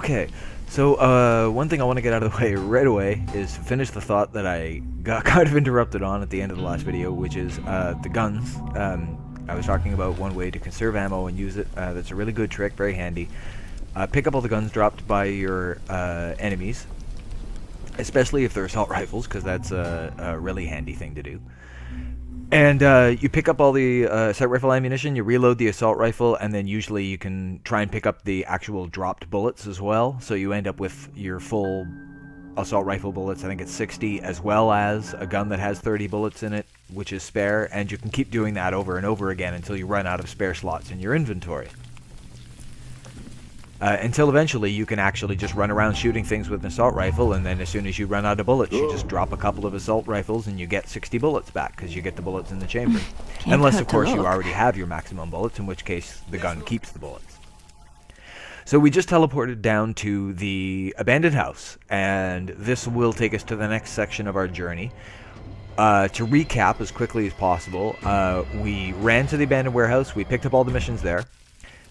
Okay, so one thing I want to get out of the way right away is finish the thought that I got kind of interrupted on at the end of the last video, which is the guns. I was talking about one way to conserve ammo and use it. That's a really good trick, very handy. Pick up all the guns dropped by your enemies, especially if they're assault rifles, because that's a really handy thing to do. And you pick up all the assault rifle ammunition, you reload the assault rifle, and then usually you can try and pick up the actual dropped bullets as well. So you end up with your full assault rifle bullets, I think it's 60, as well as a gun that has 30 bullets in it, which is spare. And you can keep doing that over and over again until you run out of spare slots in your inventory. Until eventually you can actually just run around shooting things with an assault rifle, and then as soon as you run out of bullets, you just drop a couple of assault rifles and you get 60 bullets back, because you get the bullets in the chamber. Unless, of course, you already have your maximum bullets, in which case the gun keeps the bullets. So we just teleported down to the abandoned house, and this will take us to the next section of our journey. To recap as quickly as possible, we ran to the abandoned warehouse, we picked up all the missions there,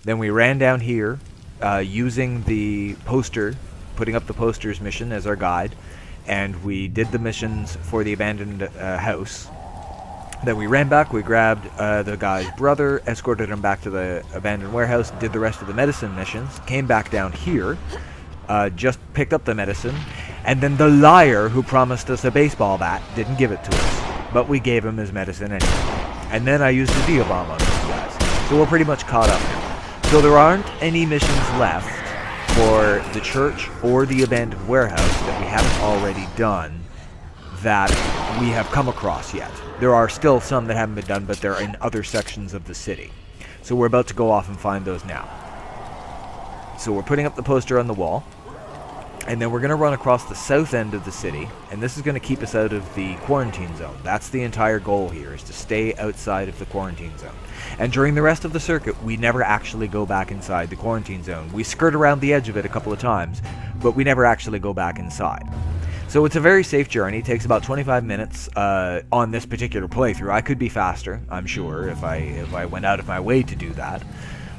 then we ran down here, using the poster, putting up the poster's mission as our guide, and we did the missions for the abandoned house. Then we ran back, we grabbed the guy's brother, escorted him back to the abandoned warehouse, did the rest of the medicine missions, came back down here, just picked up the medicine, and then the liar who promised us a baseball bat didn't give it to us, but we gave him his medicine anyway. And then I used the Dia Bomb on these guys, so we're pretty much caught up now. So there aren't any missions left for the church or the abandoned warehouse that we haven't already done that we have come across yet. There are still some that haven't been done, but they're in other sections of the city. So we're about to go off and find those now. So we're putting up the poster on the wall, and then we're going to run across the south end of the city, and this is going to keep us out of the quarantine zone. That's the entire goal here, is to stay outside of the quarantine zone. And during the rest of the circuit, we never actually go back inside the quarantine zone. We skirt around the edge of it a couple of times, but we never actually go back inside. So it's a very safe journey. It takes about 25 minutes on this particular playthrough. I could be faster, I'm sure, if I went out of my way to do that.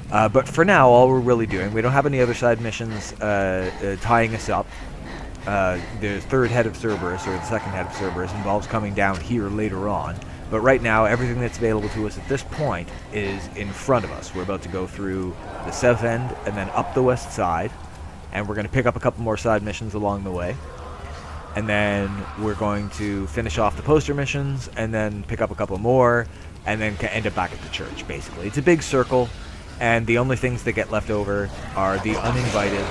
But for now, all we're really doing, we don't have any other side missions tying us up. The third head of Cerberus, or the second head of Cerberus, involves coming down here later on. But right now, everything that's available to us at this point is in front of us. We're about to go through the south end and then up the west side. And we're going to pick up a couple more side missions along the way. And then we're going to finish off the poster missions and then pick up a couple more and then end up back at the church, basically. It's a big circle, and the only things that get left over are the uninvited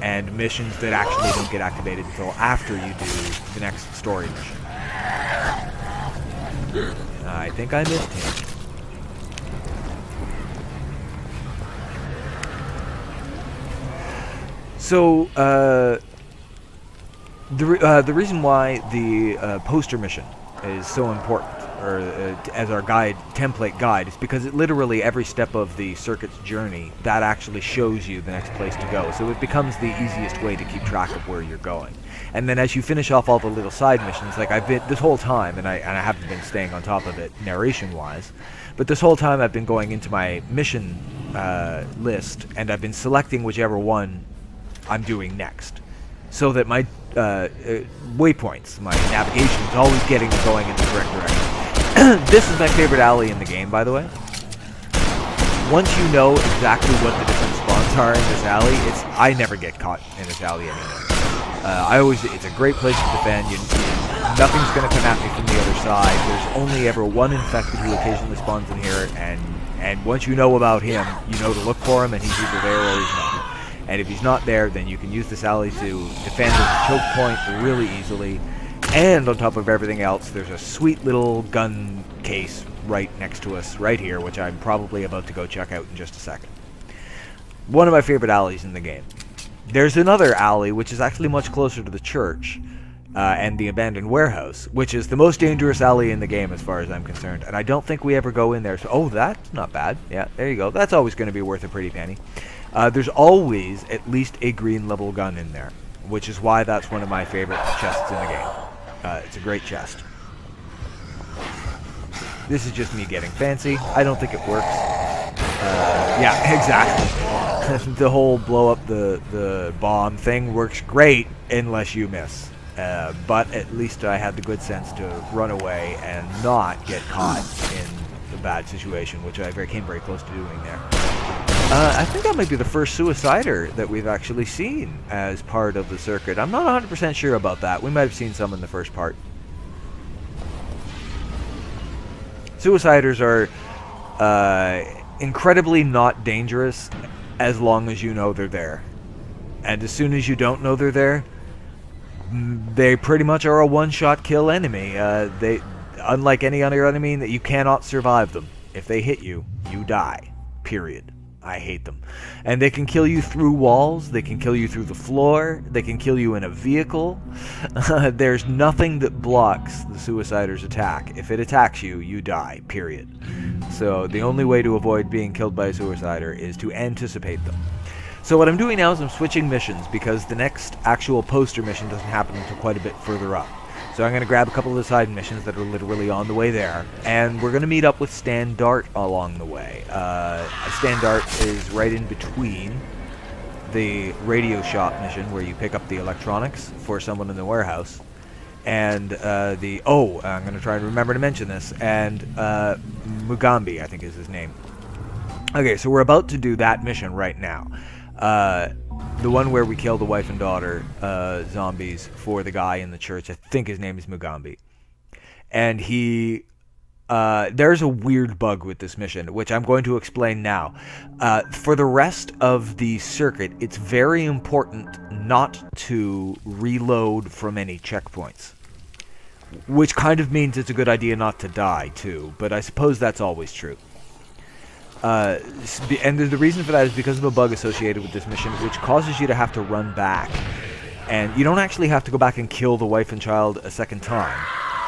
and missions that actually don't get activated until after you do the next story mission. I think I missed him. So, the reason why the poster mission is so important, or as our template guide, is because it literally, every step of the circuit's journey, that actually shows you the next place to go. So it becomes the easiest way to keep track of where you're going. And then as you finish off all the little side missions, like I've been this whole time, and I haven't been staying on top of it narration-wise, but this whole time I've been going into my mission list, and I've been selecting whichever one I'm doing next, so that my waypoints, my navigation is always getting me going in the correct direction. This is my favorite alley in the game, by the way. Once you know exactly what the different spawns are in this alley, I never get caught in this alley anymore. It's a great place to defend. Nothing's going to come at me from the other side. There's only ever one infected who occasionally spawns in here, and once you know about him, you know to look for him, and he's either there or he's not. And if he's not there, then you can use this alley to defend as a choke point really easily. And on top of everything else, there's a sweet little gun case right next to us, right here, which I'm probably about to go check out in just a second. One of my favorite alleys in the game. There's another alley, which is actually much closer to the church and the abandoned warehouse, which is the most dangerous alley in the game as far as I'm concerned. And I don't think we ever go in there. So, oh, that's not bad. Yeah, there you go. That's always going to be worth a pretty penny. There's always at least a green level gun in there, which is why that's one of my favorite chests in the game. It's a great chest. This is just me getting fancy. I don't think it works. Yeah, exactly. the whole blow up the bomb thing works great unless you miss. But at least I had the good sense to run away and not get caught in a bad situation, which I came very close to doing there. I think that might be the first suicider that we've actually seen as part of the circuit. I'm not 100% sure about that. We might have seen some in the first part. Suiciders are incredibly not dangerous as long as you know they're there. And as soon as you don't know they're there, they pretty much are a one-shot kill enemy. They, unlike any other enemy, that you cannot survive them. If they hit you, you die. Period. I hate them. And they can kill you through walls, they can kill you through the floor, they can kill you in a vehicle. There's nothing that blocks the suicider's attack. If it attacks you, you die. Period. So the only way to avoid being killed by a suicider is to anticipate them. So what I'm doing now is I'm switching missions because the next actual poster mission doesn't happen until quite a bit further up. So I'm going to grab a couple of the side missions that are literally on the way there, and we're going to meet up with Stan Dart along the way. Stan Dart is right in between the radio shop mission where you pick up the electronics for someone in the warehouse, and I'm going to try and remember to mention this, and Mugambi, I think is his name. Okay, so we're about to do that mission right now. The one where we kill the wife and daughter zombies for the guy in the church. I think his name is Mugambi. And he... there's a weird bug with this mission, which I'm going to explain now. For the rest of the circuit, it's very important not to reload from any checkpoints. Which kind of means it's a good idea not to die, too. But I suppose that's always true. And the reason for that is because of a bug associated with this mission, which causes you to have to run back. And you don't actually have to go back and kill the wife and child a second time.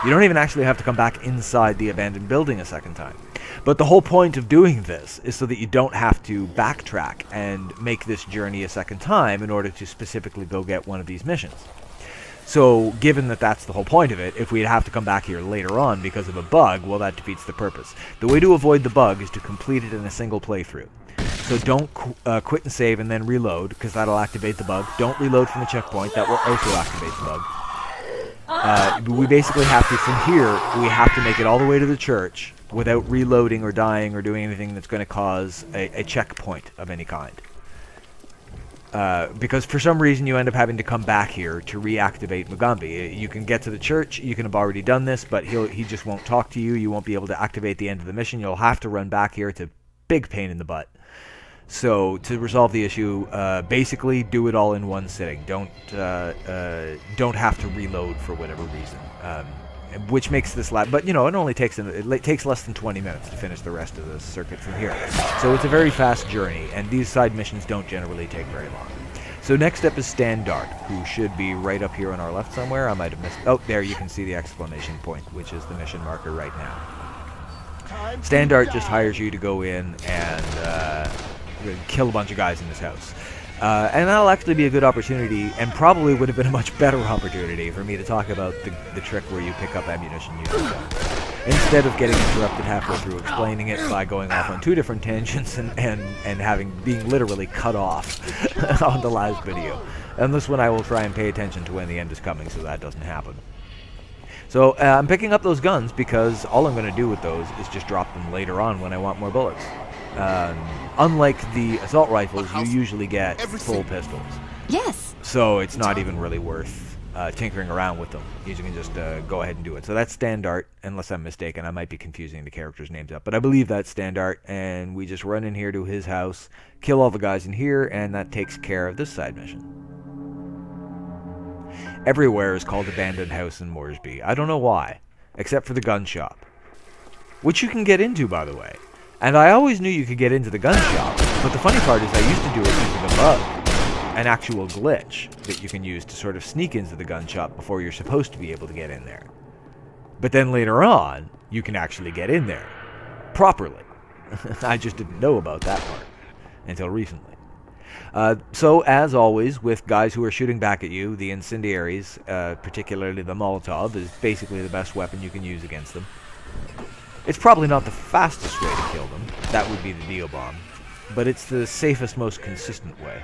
You don't even actually have to come back inside the abandoned building a second time. But the whole point of doing this is so that you don't have to backtrack and make this journey a second time in order to specifically go get one of these missions. So, given that that's the whole point of it, if we'd have to come back here later on because of a bug, well, that defeats the purpose. The way to avoid the bug is to complete it in a single playthrough. So don't quit and save and then reload, because that'll activate the bug. Don't reload from a checkpoint, that will also activate the bug. We basically have to, from here, we have to make it all the way to the church without reloading or dying or doing anything that's going to cause a checkpoint of any kind. Because for some reason you end up having to come back here to reactivate Mugambi. You can get to the church, you can have already done this, but he just won't talk to you, you won't be able to activate the end of the mission, you'll have to run back here. It's a big pain in the butt. So to resolve the issue, basically do it all in one sitting. Don't have to reload for whatever reason. Which makes this lap, but you know, it takes less than 20 minutes to finish the rest of the circuit from here. So it's a very fast journey, and these side missions don't generally take very long. So next up is Stan Dart, who should be right up here on our left somewhere. I might have missed. Oh, there you can see the exclamation point, which is the mission marker right now. Stan Dart just hires you to go in and kill a bunch of guys in his house. And that'll actually be a good opportunity, and probably would have been a much better opportunity for me to talk about the trick where you pick up ammunition using guns. Instead of getting interrupted halfway through explaining it by going off on two different tangents and being literally cut off on the last video. And this one I will try and pay attention to when the end is coming so that doesn't happen. So I'm picking up those guns because all I'm going to do with those is just drop them later on when I want more bullets. Unlike the assault rifles, you usually get full pistols. Yes. So it's not even really worth tinkering around with them. You can just go ahead and do it. So that's Stan Dart, unless I'm mistaken. I might be confusing the characters' names up. But I believe that's Stan Dart, and we just run in here to his house, kill all the guys in here, and that takes care of this side mission. Everywhere is called Abandoned House in Moresby. I don't know why, except for the gun shop. Which you can get into, by the way. And I always knew you could get into the gun shop, but the funny part is I used to do it using a bug, an actual glitch that you can use to sort of sneak into the gun shop before you're supposed to be able to get in there. But then later on, you can actually get in there, properly. I just didn't know about that part until recently. So, as always, with guys who are shooting back at you, the incendiaries, particularly the Molotov, is basically the best weapon you can use against them. It's probably not the fastest way to kill them. That would be the Neo Bomb. but it's the safest, most consistent way.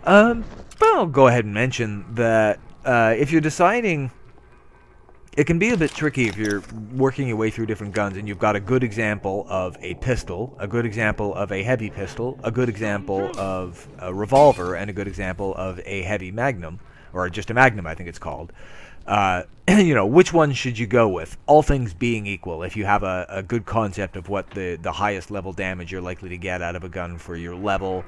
Well, I'll go ahead and mention that if you're deciding, it can be a bit tricky if you're working your way through different guns and you've got a good example of a pistol, a good example of a heavy pistol, a good example of a revolver, and a good example of a heavy magnum, or just a magnum I think it's called. You know, which one should you go with? All things being equal, if you have a good concept of what the highest level damage you're likely to get out of a gun for your level,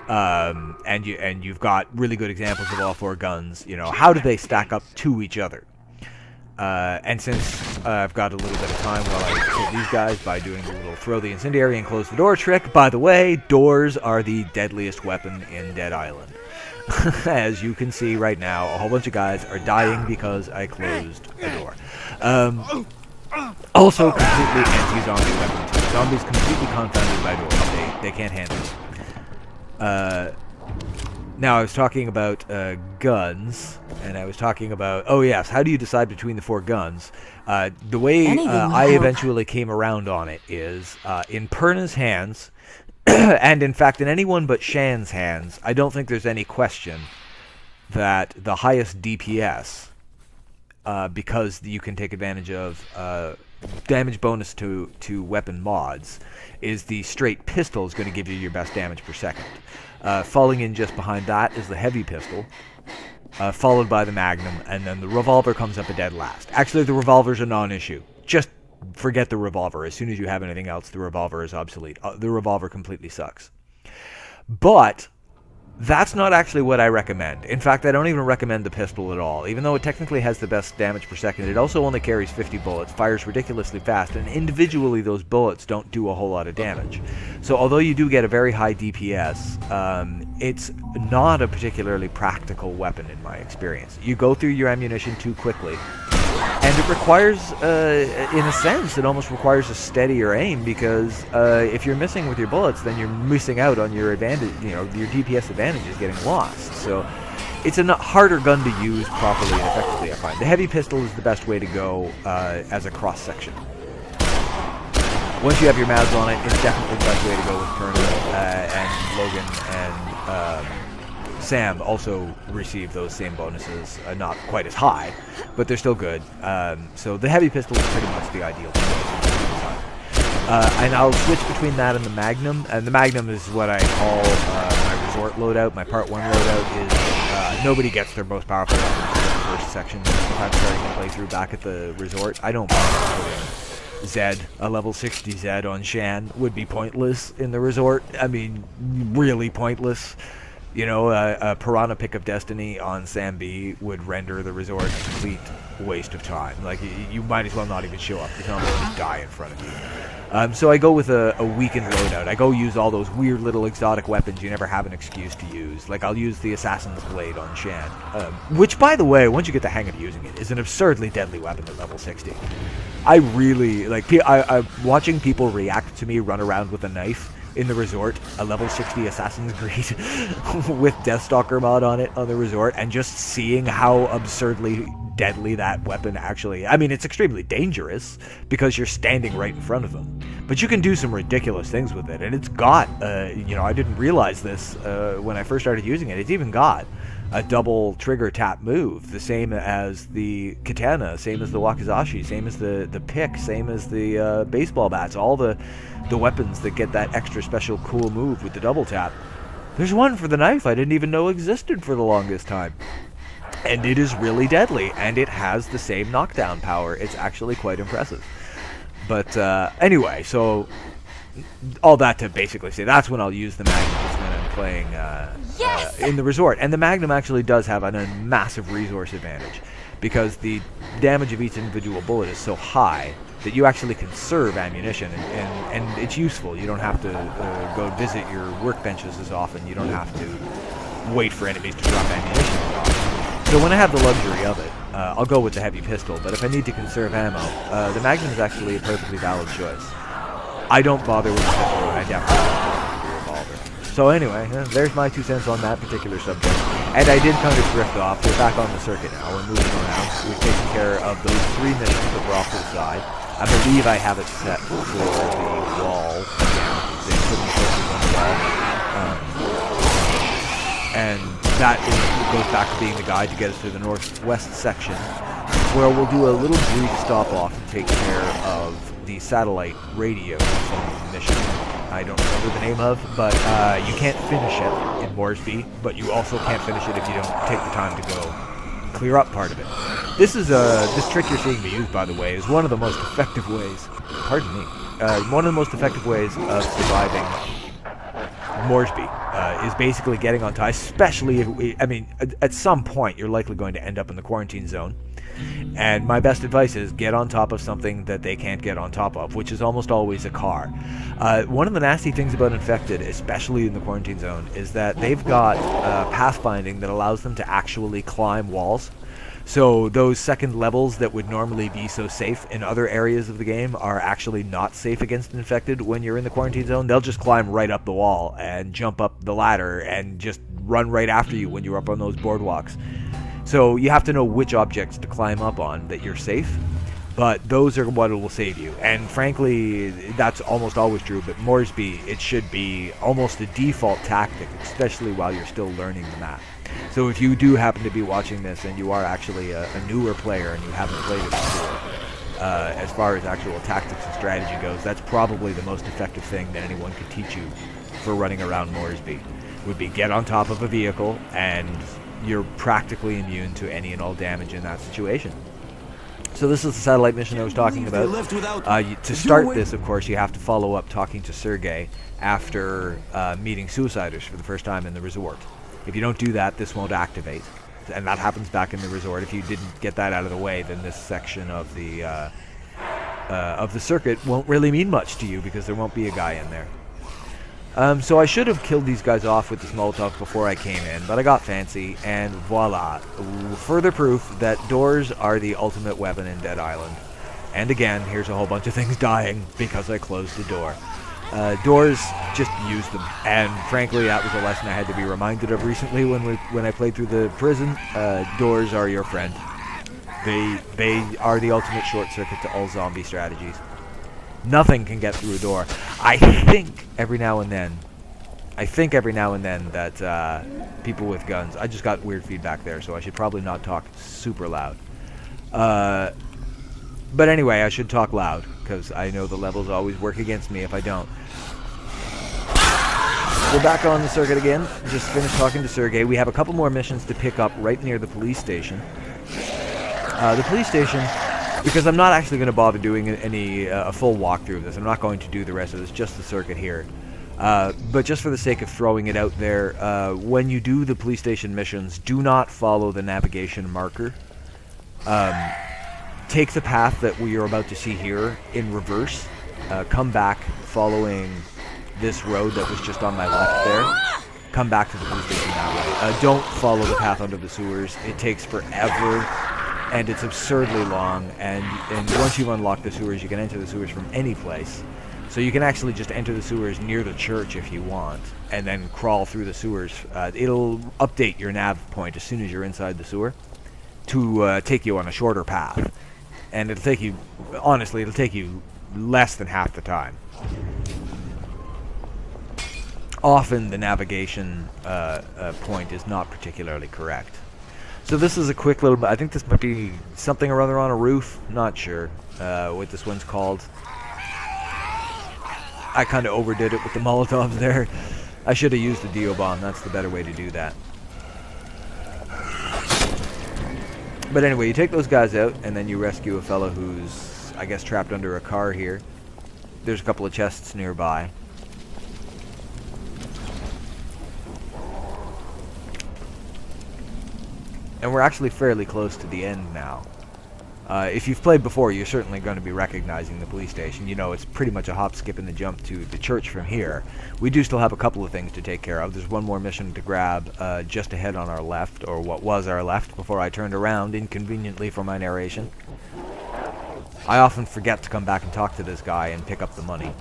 and you've got really good examples of all 4 guns, you know, how do they stack up to each other? And since I've got a little bit of time while I kill these guys by doing the little throw the incendiary and close the door trick, by the way, doors are the deadliest weapon in Dead Island. As you can see right now, a whole bunch of guys are dying because I closed a door. Also completely anti-zombie weapon too. Zombies completely confounded by doors. They can't handle it. Now I was talking about guns, and I was talking about, oh yes, how do you decide between the 4 guns? The way I eventually came around on it is in Perna's hands, and in fact in anyone but Shan's hands, I don't think there's any question that the highest DPS, because you can take advantage of damage bonus to weapon mods, is the straight pistol is going to give you your best damage per second. Falling in just behind that is the heavy pistol, followed by the magnum, and then the revolver comes up a dead last. Actually, the revolver's a non-issue. Just forget the revolver. As soon as you have anything else, the revolver is obsolete. The revolver completely sucks. But that's not actually what I recommend. In fact, I don't even recommend the pistol at all. Even though it technically has the best damage per second, it also only carries 50 bullets, fires ridiculously fast, and individually those bullets don't do a whole lot of damage. So although you do get a very high DPS, it's not a particularly practical weapon in my experience. You go through your ammunition too quickly, and it requires, in a sense, it almost requires a steadier aim, because if you're missing with your bullets, then you're missing out on your advantage, you know, your DPS advantage is getting lost. So it's a harder gun to use properly and effectively, I find. The heavy pistol is the best way to go as a cross-section. Once you have your mads on it, it's definitely the best way to go with Perna, and Logan and Sam also receive those same bonuses, not quite as high, but they're still good. So the heavy pistol is pretty much the ideal choice. And I'll switch between that and the Magnum, and the Magnum is what I call my resort loadout. My Part 1 loadout is nobody gets their most powerful weapon in the first section. If I'm starting to play through back at the resort, I don't bother putting Zed, a level 60 Zed on Shan would be pointless in the resort. I mean, really pointless. You know, a Piranha Pick of Destiny on Sam B would render the resort a complete waste of time. Like, you might as well not even show up. The zombie will just die in front of you. So I go with a weakened loadout. I go use all those weird little exotic weapons you never have an excuse to use. Like, I'll use the Assassin's Blade on Shan. Which, by the way, once you get the hang of using it, is an absurdly deadly weapon at level 60. I really, like, I'm watching people react to me run around with a knife in the resort, a level 60 Assassin's Creed with Deathstalker mod on it on the resort, and just seeing how absurdly deadly that weapon actually, I mean, it's extremely dangerous because you're standing right in front of them, but you can do some ridiculous things with it. And it's got, you know, I didn't realize this when I first started using it, it's even got a double trigger tap move, the same as the katana, same as the wakizashi, same as the pick, same as the baseball bats, all the weapons that get that extra special cool move with the double tap. There's one for the knife I didn't even know existed for the longest time. And it is really deadly, and it has the same knockdown power. It's actually quite impressive. But anyway, so all that to basically say that's when I'll use the Magnum, is when I'm playing in the resort. And the Magnum actually does have a massive resource advantage, because the damage of each individual bullet is so high that you actually conserve ammunition, and it's useful. You don't have to go visit your workbenches as often. You don't have to wait for enemies to drop ammunition as often. So when I have the luxury of it, I'll go with the heavy pistol, but if I need to conserve ammo, the Magnum is actually a perfectly valid choice. I don't bother with the pistol, and I definitely don't bother with the revolver. So anyway, there's my 2 cents on that particular subject. And I did kind of drift off. We're back on the circuit now. We're moving around. We've taken care of those 3 missions that were off to the side. I believe I have it set for the wall. They put me focus on the wall. And that goes back to being the guide to get us to the northwest section, where we'll do a little brief stop-off to take care of the satellite radio mission. I don't remember the name of, but you can't finish it in Moresby, but you also can't finish it if you don't take the time to go clear up part of it. This trick you're seeing me use, by the way, is one of the most effective ways, one of the most effective ways of surviving Moresby, is basically getting on top, especially if, at some point you're likely going to end up in the quarantine zone. And my best advice is get on top of something that they can't get on top of, which is almost always a car. One of the nasty things about Infected, especially in the quarantine zone, is that they've got pathfinding that allows them to actually climb walls. So those second levels that would normally be so safe in other areas of the game are actually not safe against Infected when you're in the quarantine zone. They'll just climb right up the wall and jump up the ladder and just run right after you when you're up on those boardwalks. So you have to know which objects to climb up on that you're safe, but those are what will save you. And frankly, that's almost always true, but Moresby, it should be almost a default tactic, especially while you're still learning the map. So if you do happen to be watching this and you are actually a newer player and you haven't played it before, as far as actual tactics and strategy goes, that's probably the most effective thing that anyone could teach you for running around Moresby, would be get on top of a vehicle and you're practically immune to any and all damage in that situation. So this is the satellite mission I was talking about. To start this, of course, you have to follow up talking to Sergey after meeting Suiciders for the first time in the resort. If you don't do that, this won't activate. And that happens back in the resort. If you didn't get that out of the way, then this section of the circuit won't really mean much to you because there won't be a guy in there. So I should have killed these guys off with this Molotov before I came in, but I got fancy, and voila. Further proof that doors are the ultimate weapon in Dead Island. And again, here's a whole bunch of things dying because I closed the door. Doors, just use them. And frankly, that was a lesson I had to be reminded of recently when I played through the prison. Doors are your friend. They are the ultimate short circuit to all zombie strategies. Nothing can get through a door. I think every now and then that people with guns... I just got weird feedback there, so I should probably not talk super loud. But anyway, I should talk loud, because I know the levels always work against me if I don't. We're back on the circuit again. Just finished talking to Sergey. We have a couple more missions to pick up right near the police station. The police station... Because I'm not actually going to bother doing a full walkthrough of this. I'm not going to do the rest of this, just the circuit here. But just for the sake of throwing it out there, when you do the police station missions, do not follow the navigation marker. Take the path that we are about to see here in reverse. Come back following this road that was just on my left there. Come back to the police station that way. Don't follow the path under the sewers. It takes forever. And it's absurdly long, and once you've unlocked the sewers, you can enter the sewers from any place. So you can actually just enter the sewers near the church if you want, and then crawl through the sewers. It'll update your nav point as soon as you're inside the sewer to take you on a shorter path. And it'll take you, honestly, it'll take you less than half the time. Often the navigation point is not particularly correct. So this is a quick little... I think this might be something or other on a roof. Not sure what this one's called. I kind of overdid it with the Molotovs there. I should have used the Dio bomb. That's the better way to do that. But anyway, you take those guys out, and then you rescue a fellow who's, I guess, trapped under a car here. There's a couple of chests nearby. And we're actually fairly close to the end now. If you've played before, you're certainly going to be recognizing the police station. You know, it's pretty much a hop, skip, and a jump to the church from here. We do still have a couple of things to take care of. There's one more mission to grab just ahead on our left, or what was our left, before I turned around inconveniently for my narration. I often forget to come back and talk to this guy and pick up the money.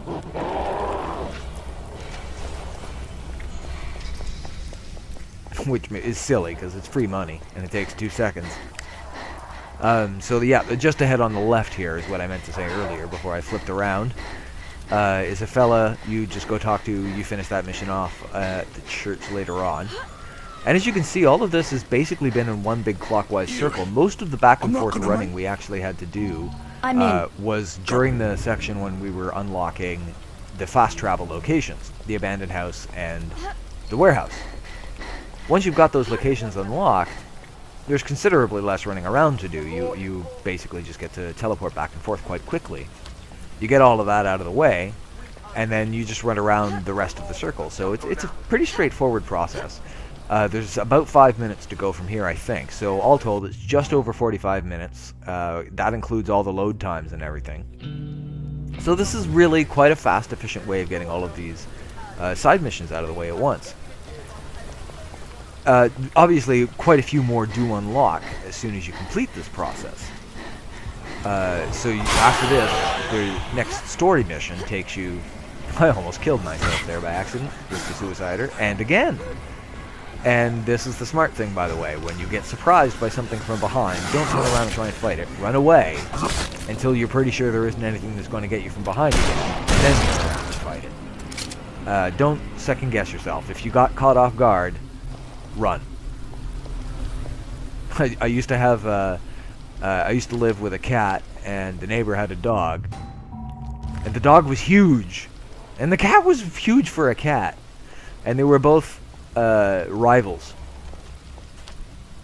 which is silly because it's free money and it takes 2 seconds. So yeah, just ahead on the left here is what I meant to say earlier before I flipped around. Is a fella you just go talk to. You finish that mission off at the church later on. And as you can see, all of this has basically been in one big clockwise circle. Most of the back and forth running we actually had to do was during the section when we were unlocking the fast travel locations, the abandoned house and the warehouse. Once you've got those locations unlocked, there's considerably less running around to do. You basically just get to teleport back and forth quite quickly. You get all of that out of the way, and then you just run around the rest of the circle. So it's a pretty straightforward process. There's about 5 minutes to go from here, I think. So all told, it's just over 45 minutes. That includes all the load times and everything. So this is really quite a fast, efficient way of getting all of these side missions out of the way at once. Obviously, quite a few more do unlock as soon as you complete this process. After this, the next story mission takes you... I almost killed myself there by accident with the suicider, and again. And this is the smart thing, by the way. When you get surprised by something from behind, don't turn around and try and fight it. Run away until you're pretty sure there isn't anything that's going to get you from behind again. And then turn around and fight it. Don't second guess yourself. If you got caught off guard, run. I used to have... I used to live with a cat, and the neighbor had a dog. And the dog was huge. And the cat was huge for a cat. And they were both rivals.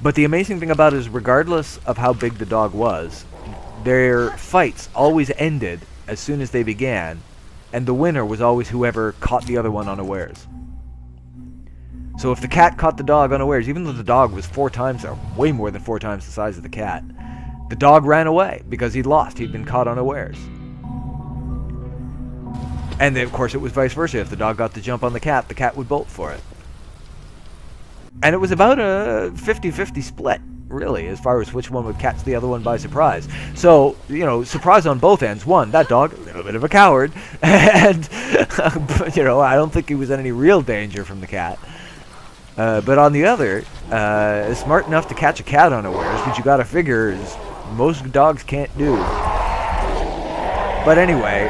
But the amazing thing about it is, regardless of how big the dog was, their fights always ended as soon as they began, and the winner was always whoever caught the other one unawares. So if the cat caught the dog unawares, even though the dog was 4 times, or way more than 4 times the size of the cat, the dog ran away because he'd lost. He'd been caught unawares. And then, of course, it was vice versa. If the dog got the jump on the cat would bolt for it. And it was about a 50-50 split, really, as far as which one would catch the other one by surprise. So, you know, surprise on both ends. One, that dog, a little bit of a coward. And, you know, I don't think he was in any real danger from the cat. But on the other, smart enough to catch a cat unawares, which you gotta figure is most dogs can't do. But anyway,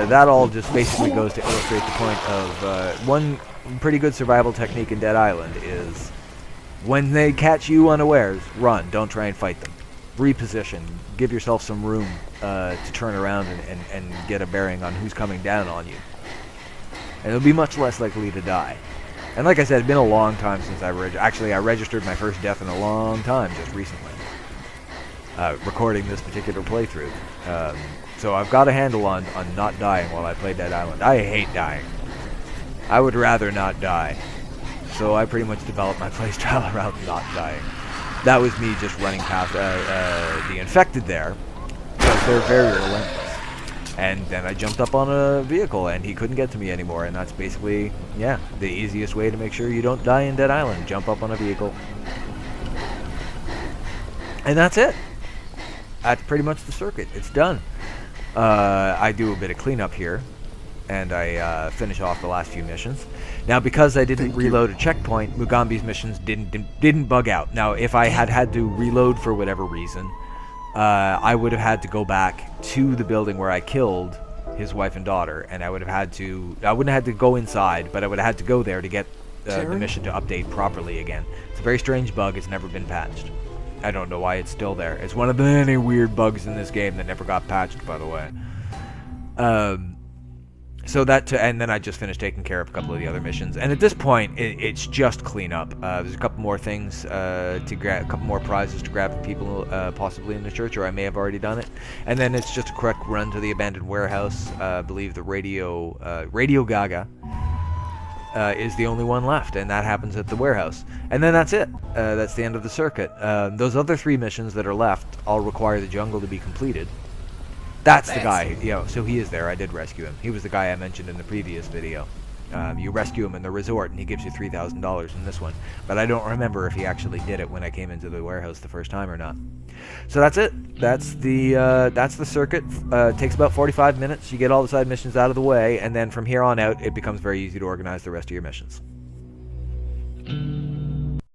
that all just basically goes to illustrate the point of one pretty good survival technique in Dead Island is when they catch you unawares, run. Don't try and fight them. Reposition. Give yourself some room to turn around and get a bearing on who's coming down on you. And you'll be much less likely to die. And like I said, it's been a long time since I registered my first death in a long time just recently. Recording this particular playthrough. So I've got a handle on not dying while I play Dead Island. I hate dying. I would rather not die. So I pretty much developed my playstyle around not dying. That was me just running past the infected there, because they're very relentless. And then I jumped up on a vehicle and he couldn't get to me anymore, and that's basically, yeah, the easiest way to make sure you don't die in Dead Island. Jump up on a vehicle. And that's it. That's pretty much the circuit. It's done. I do a bit of cleanup here, and I finish off the last few missions. Now, because I didn't reload a checkpoint, Mugambi's missions didn't bug out. Now, if I had to reload for whatever reason, I would have had to go back to the building where I killed his wife and daughter, and I wouldn't have had to go inside, but I would have had to go there to get the mission to update properly again. It's a very strange bug. It's never been patched. I don't know why it's still there. It's one of the many weird bugs in this game that never got patched, by the way. And then I just finished taking care of a couple of the other missions. And at this point, it's just cleanup. There's a couple more things to grab, a couple more prizes to grab from people possibly in the church, or I may have already done it. And then it's just a quick run to the abandoned warehouse. I believe the Radio Gaga is the only one left, and that happens at the warehouse. And then that's it. That's the end of the circuit. Those other 3 missions that are left all require the jungle to be completed. That's the guy, so he is there. I did rescue him. He was the guy I mentioned in the previous video. You rescue him in the resort, and he gives you $3,000 in this one. But I don't remember if he actually did it when I came into the warehouse the first time or not. So that's it. That's the circuit. It takes about 45 minutes. You get all the side missions out of the way, and then from here on out, it becomes very easy to organize the rest of your missions.